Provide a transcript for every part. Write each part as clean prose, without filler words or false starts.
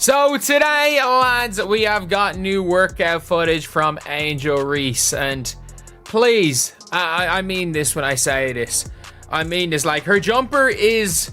So today, lads, we have got new workout footage from Angel Reese, and please, I mean this when I say this. I mean this, like, her jumper it's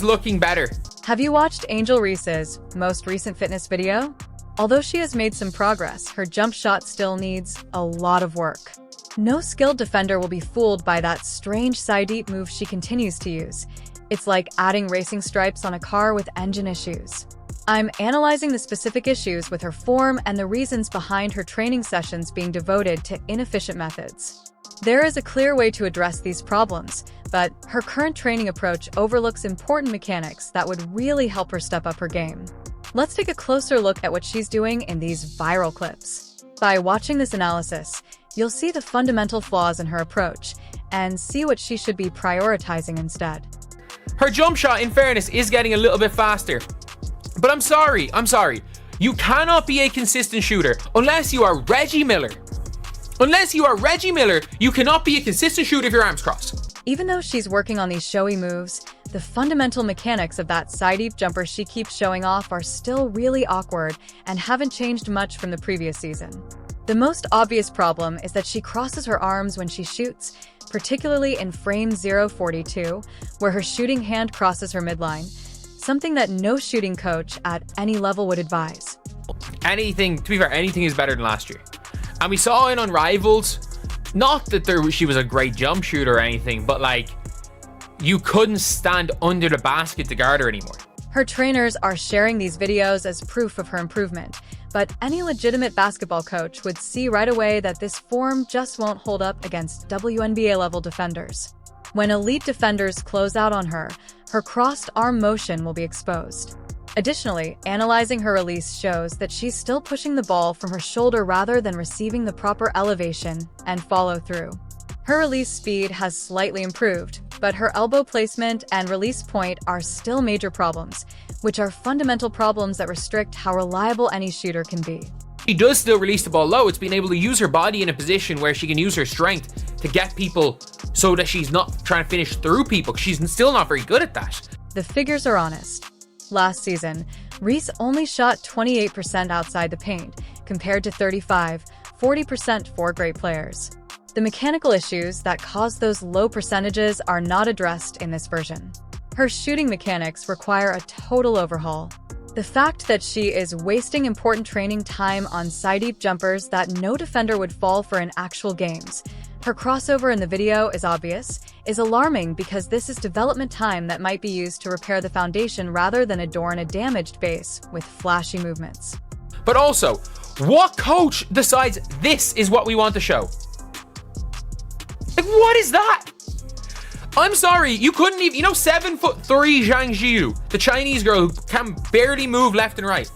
looking better. Have you watched Angel Reese's most recent fitness video? Although she has made some progress, her jump shot still needs a lot of work. No skilled defender will be fooled by that strange side deep move she continues to use. It's like adding racing stripes on a car with engine issues. I'm analyzing the specific issues with her form and the reasons behind her training sessions being devoted to inefficient methods. There is a clear way to address these problems, but her current training approach overlooks important mechanics that would really help her step up her game. Let's take a closer look at what she's doing in these viral clips. By watching this analysis, you'll see the fundamental flaws in her approach and see what she should be prioritizing instead. Her jump shot, in fairness, is getting a little bit faster. But I'm sorry. You cannot be a consistent shooter unless you are Reggie Miller. Unless you are Reggie Miller, you cannot be a consistent shooter if your arms crossed. Even though she's working on these showy moves, the fundamental mechanics of that side-deep jumper she keeps showing off are still really awkward and haven't changed much from the previous season. The most obvious problem is that she crosses her arms when she shoots, particularly in frame 042, where her shooting hand crosses her midline, something that no shooting coach at any level would advise. To be fair, anything is better than last year. And we saw in Unrivaled, not that she was a great jump shooter or anything, but like, you couldn't stand under the basket to guard her anymore. Her trainers are sharing these videos as proof of her improvement, but any legitimate basketball coach would see right away that this form just won't hold up against WNBA-level defenders. When elite defenders close out on her, her crossed arm motion will be exposed. Additionally, analyzing her release shows that she's still pushing the ball from her shoulder rather than receiving the proper elevation and follow through. Her release speed has slightly improved, but her elbow placement and release point are still major problems, which are fundamental problems that restrict how reliable any shooter can be. She does still release the ball low. It's being able to use her body in a position where she can use her strength to get people so that she's not trying to finish through people. She's still not very good at that. The figures are honest. Last season, Reese only shot 28% outside the paint, compared to 40% for great players. The mechanical issues that cause those low percentages are not addressed in this version. Her shooting mechanics require a total overhaul. The fact that she is wasting important training time on side-deep jumpers that no defender would fall for in actual games, her crossover in the video is obvious, is alarming because this is development time that might be used to repair the foundation rather than adorn a damaged base with flashy movements. But also, what coach decides this is what we want to show? Like, what is that? I'm sorry, you couldn't even, 7'3" Zhang Jiu, the Chinese girl who can barely move left and right.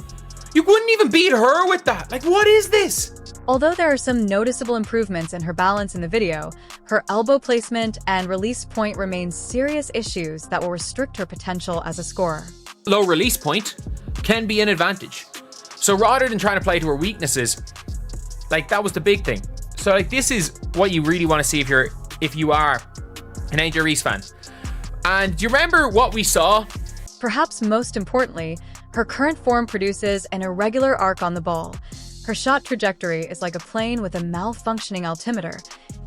You couldn't even beat her with that. Like, what is this? Although there are some noticeable improvements in her balance in the video, her elbow placement and release point remain serious issues that will restrict her potential as a scorer. Low release point can be an advantage. So rather than trying to play to her weaknesses, like, that was the big thing. So like, this is what you really want to see if you are an Angel Reese fan. And do you remember what we saw? Perhaps most importantly, her current form produces an irregular arc on the ball. Her shot trajectory is like a plane with a malfunctioning altimeter.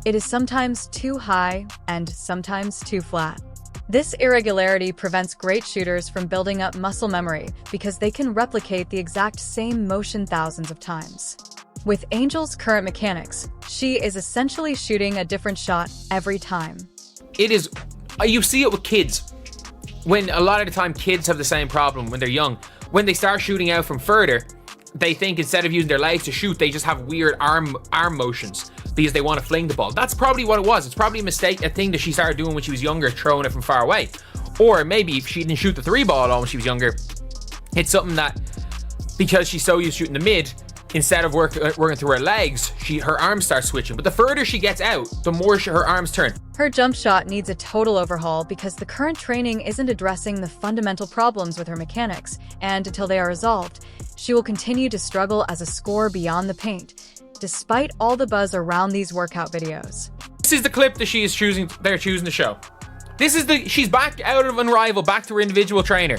It is sometimes too high and sometimes too flat. This irregularity prevents great shooters from building up muscle memory because they can replicate the exact same motion thousands of times. With Angel's current mechanics, she is essentially shooting a different shot every time. It is, you see it with kids. When a lot of the time kids have the same problem when they're young. When they start shooting out from further, they think instead of using their legs to shoot, they just have weird arm motions because they want to fling the ball. That's probably what it was. It's probably a thing that she started doing when she was younger, throwing it from far away. Or maybe if she didn't shoot the three ball at all when she was younger, it's something that, because she's so used to shooting the mid, instead of working through her legs, her arms start switching. But the further she gets out, the more her arms turn. Her jump shot needs a total overhaul because the current training isn't addressing the fundamental problems with her mechanics, and until they are resolved, she will continue to struggle as a scorer beyond the paint, despite all the buzz around these workout videos. This is the clip that they're choosing to show. She's back out of Unrivaled, back to her individual trainer.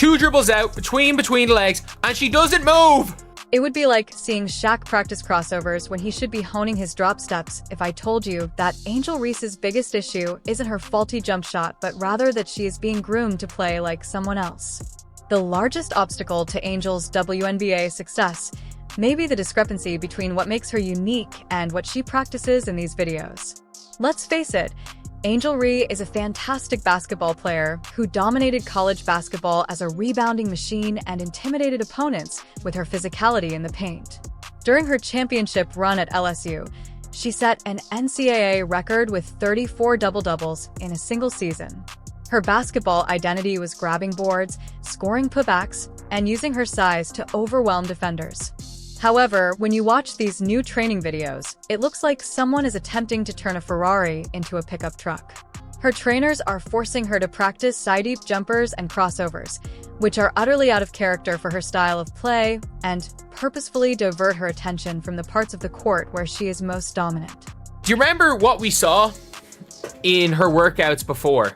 2 dribbles out, between the legs, and she doesn't move. It would be like seeing Shaq practice crossovers when he should be honing his drop steps if I told you that Angel Reese's biggest issue isn't her faulty jump shot, but rather that she is being groomed to play like someone else. The largest obstacle to Angel's WNBA success may be the discrepancy between what makes her unique and what she practices in these videos. Let's face it, Angel Reese is a fantastic basketball player who dominated college basketball as a rebounding machine and intimidated opponents with her physicality in the paint. During her championship run at LSU, she set an NCAA record with 34 double-doubles in a single season. Her basketball identity was grabbing boards, scoring putbacks, and using her size to overwhelm defenders. However, when you watch these new training videos, it looks like someone is attempting to turn a Ferrari into a pickup truck. Her trainers are forcing her to practice side-deep jumpers and crossovers, which are utterly out of character for her style of play, and purposefully divert her attention from the parts of the court where she is most dominant. Do you remember what we saw in her workouts before?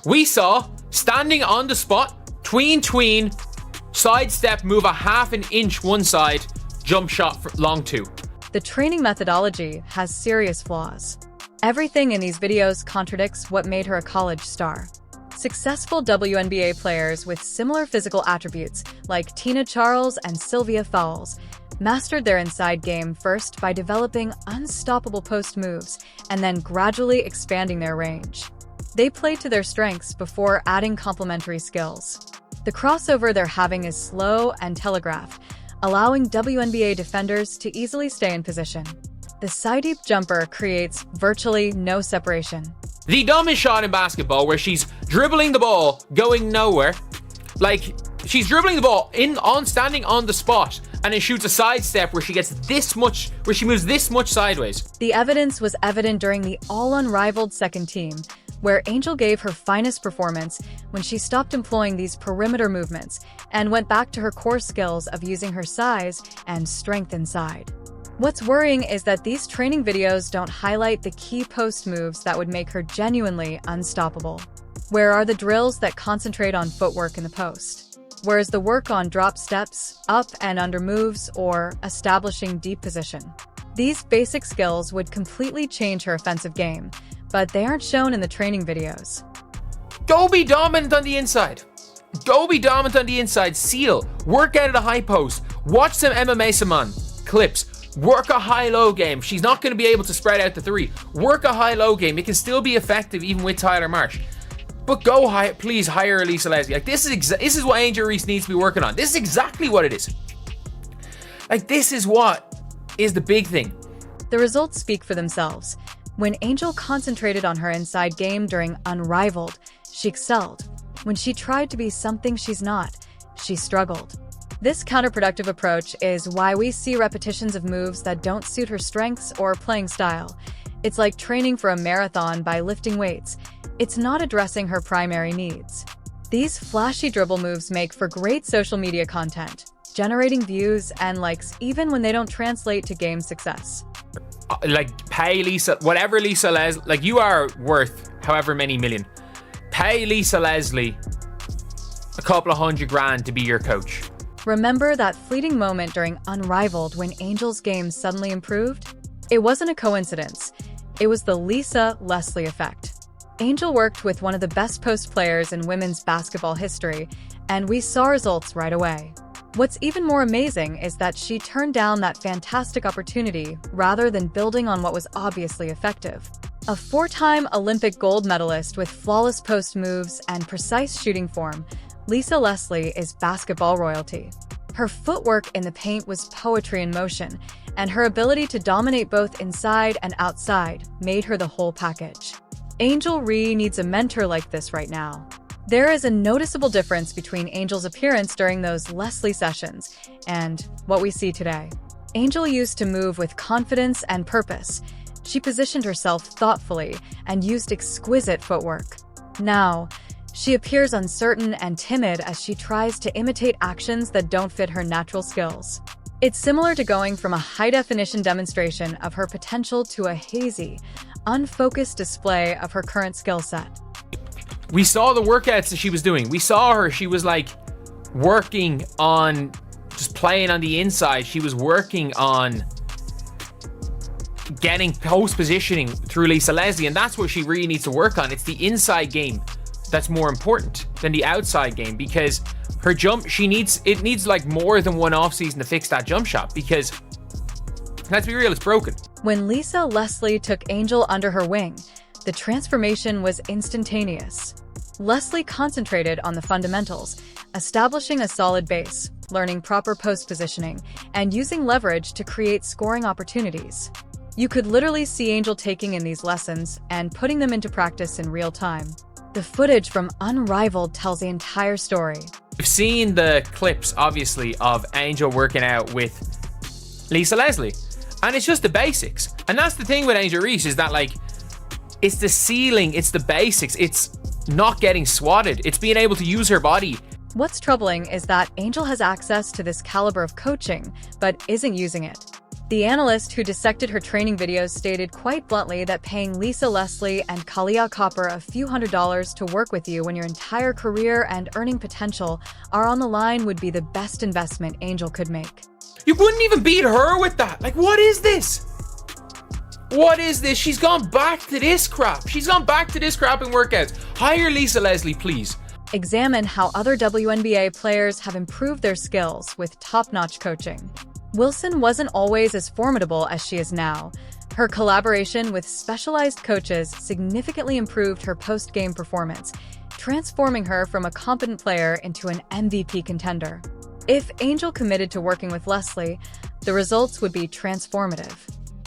We saw standing on the spot, tween, sidestep, move a half an inch one side, jump shot for long 2. The training methodology has serious flaws. Everything in these videos contradicts what made her a college star. Successful WNBA players with similar physical attributes, like Tina Charles and Sylvia Fowles, mastered their inside game first by developing unstoppable post moves and then gradually expanding their range. They played to their strengths before adding complementary skills. The crossover they're having is slow and telegraphed, allowing WNBA defenders to easily stay in position. The side-deep jumper creates virtually no separation. The dumbest shot in basketball where she's dribbling the ball, going nowhere. Like, she's dribbling the ball standing on the spot, and then shoots a sidestep where she moves this much sideways. The evidence was evident during the all-unrivaled second team, where Angel gave her finest performance when she stopped employing these perimeter movements and went back to her core skills of using her size and strength inside. What's worrying is that these training videos don't highlight the key post moves that would make her genuinely unstoppable. Where are the drills that concentrate on footwork in the post? Where is the work on drop steps, up and under moves, or establishing deep position? These basic skills would completely change her offensive game, but they aren't shown in the training videos. Go be dominant on the inside. Seal. Work out of the high post. Watch some MMA Saman clips. Work a high-low game. She's not going to be able to spread out the 3. Work a high-low game. It can still be effective even with Tyler Marsh. But go high, please hire Elisa Leslie. Like, this is what Angel Reese needs to be working on. This is exactly what it is. Like, this is what is the big thing. The results speak for themselves. When Angel concentrated on her inside game during Unrivaled, she excelled. When she tried to be something she's not, she struggled. This counterproductive approach is why we see repetitions of moves that don't suit her strengths or playing style. It's like training for a marathon by lifting weights. It's not addressing her primary needs. These flashy dribble moves make for great social media content, generating views and likes even when they don't translate to game success. Like, pay Lisa, whatever Lisa Leslie, like, you are worth however many million. Pay Lisa Leslie a couple of $100,000 to be your coach. Remember that fleeting moment during Unrivaled when Angel's game suddenly improved? It wasn't a coincidence. It was the Lisa Leslie effect. Angel worked with one of the best post players in women's basketball history, and we saw results right away. What's even more amazing is that she turned down that fantastic opportunity rather than building on what was obviously effective. A 4-time Olympic gold medalist with flawless post moves and precise shooting form, Lisa Leslie is basketball royalty. Her footwork in the paint was poetry in motion, and her ability to dominate both inside and outside made her the whole package. Angel Reese needs a mentor like this right now. There is a noticeable difference between Angel's appearance during those Leslie sessions and what we see today. Angel used to move with confidence and purpose. She positioned herself thoughtfully and used exquisite footwork. Now, she appears uncertain and timid as she tries to imitate actions that don't fit her natural skills. It's similar to going from a high-definition demonstration of her potential to a hazy, unfocused display of her current skill set. We saw the workouts that she was doing. We saw her. She was like working on just playing on the inside. She was working on getting post positioning through Lisa Leslie, and that's what she really needs to work on. It's the inside game that's more important than the outside game, because her jump, it needs like more than one off season to fix that jump shot, because let's be real, it's broken. When Lisa Leslie took Angel under her wing, the transformation was instantaneous. Leslie concentrated on the fundamentals, establishing a solid base, learning proper post positioning, and using leverage to create scoring opportunities. You could literally see Angel taking in these lessons and putting them into practice in real time. The footage from Unrivaled tells the entire story. We've seen the clips, obviously, of Angel working out with Lisa Leslie, and it's just the basics. And that's the thing with Angel Reese, is that, like, it's the ceiling, it's the basics, it's not getting swatted, it's being able to use her body. What's troubling is that Angel has access to this caliber of coaching, but isn't using it. The analyst who dissected her training videos stated quite bluntly that paying Lisa Leslie and Kalia Copper a few $100s to work with you when your entire career and earning potential are on the line would be the best investment Angel could make. You wouldn't even beat her with that. Like, what is this? What is this? She's gone back to this crap. She's gone back to this crap in workouts. Hire Lisa Leslie, please. Examine how other WNBA players have improved their skills with top-notch coaching. Wilson wasn't always as formidable as she is now. Her collaboration with specialized coaches significantly improved her post-game performance, transforming her from a competent player into an MVP contender. If Angel committed to working with Leslie, the results would be transformative.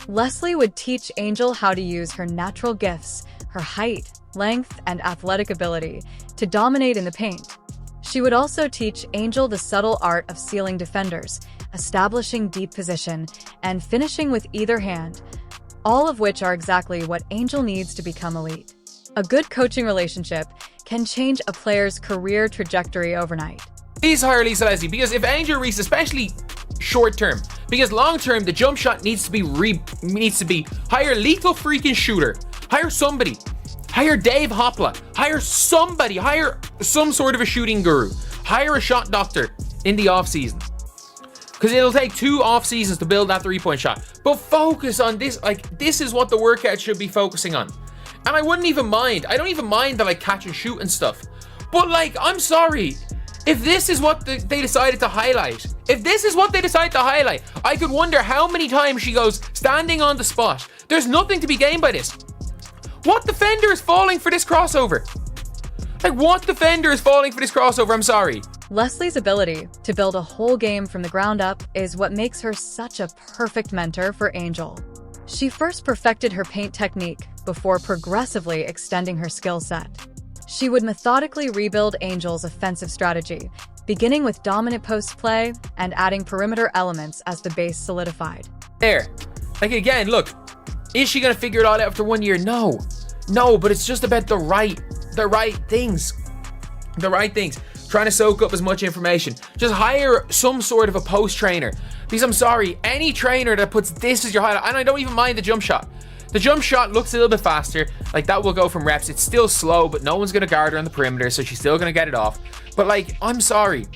Leslie would teach Angel how to use her natural gifts, her height, length, and athletic ability to dominate in the paint. She would also teach Angel the subtle art of sealing defenders, establishing deep position, and finishing with either hand, all of which are exactly what Angel needs to become elite. A good coaching relationship can change a player's career trajectory overnight. Please hire Lisa Leslie, because if Angel Reese, especially short term, because long term the jump shot needs to be hire lethal freaking shooter, hire somebody, hire Dave Hopla, hire somebody, hire some sort of a shooting guru, hire a shot doctor in the off season, because it'll take 2 off seasons to build that 3-point shot. But focus on this. Like, this is what the workout should be focusing on. And I don't even mind the like catch and shoot and stuff, but like, I'm sorry, if this is what they decided to highlight, I could wonder how many times she goes standing on the spot. There's nothing to be gained by this. What defender is falling for this crossover? Like, what defender is falling for this crossover? I'm sorry. Leslie's ability to build a whole game from the ground up is what makes her such a perfect mentor for Angel. She first perfected her paint technique before progressively extending her skill set. She would methodically rebuild Angel's offensive strategy, beginning with dominant post play and adding perimeter elements as the base solidified. There. Like, again, look, is she going to figure it all out after 1 year? No, but it's just about the right things. Trying to soak up as much information. Just hire some sort of a post trainer, because I'm sorry, any trainer that puts this as your highlight, and I don't even mind the jump shot. The jump shot looks a little bit faster, like that will go from reps. It's still slow, but no one's going to guard her on the perimeter, so she's still going to get it off. But like, I'm sorry,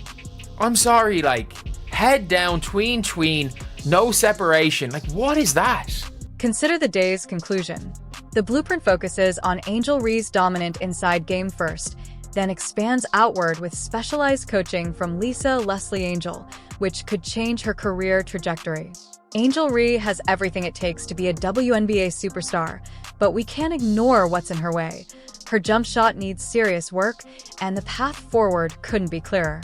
like, head down, tween, no separation. Like, what is that? Consider the day's conclusion. The blueprint focuses on Angel Ree's dominant inside game first, then expands outward with specialized coaching from Lisa Leslie Angel, which could change her career trajectory. Angel Ree has everything it takes to be a WNBA superstar, but we can't ignore what's in her way. Her jump shot needs serious work, and the path forward couldn't be clearer.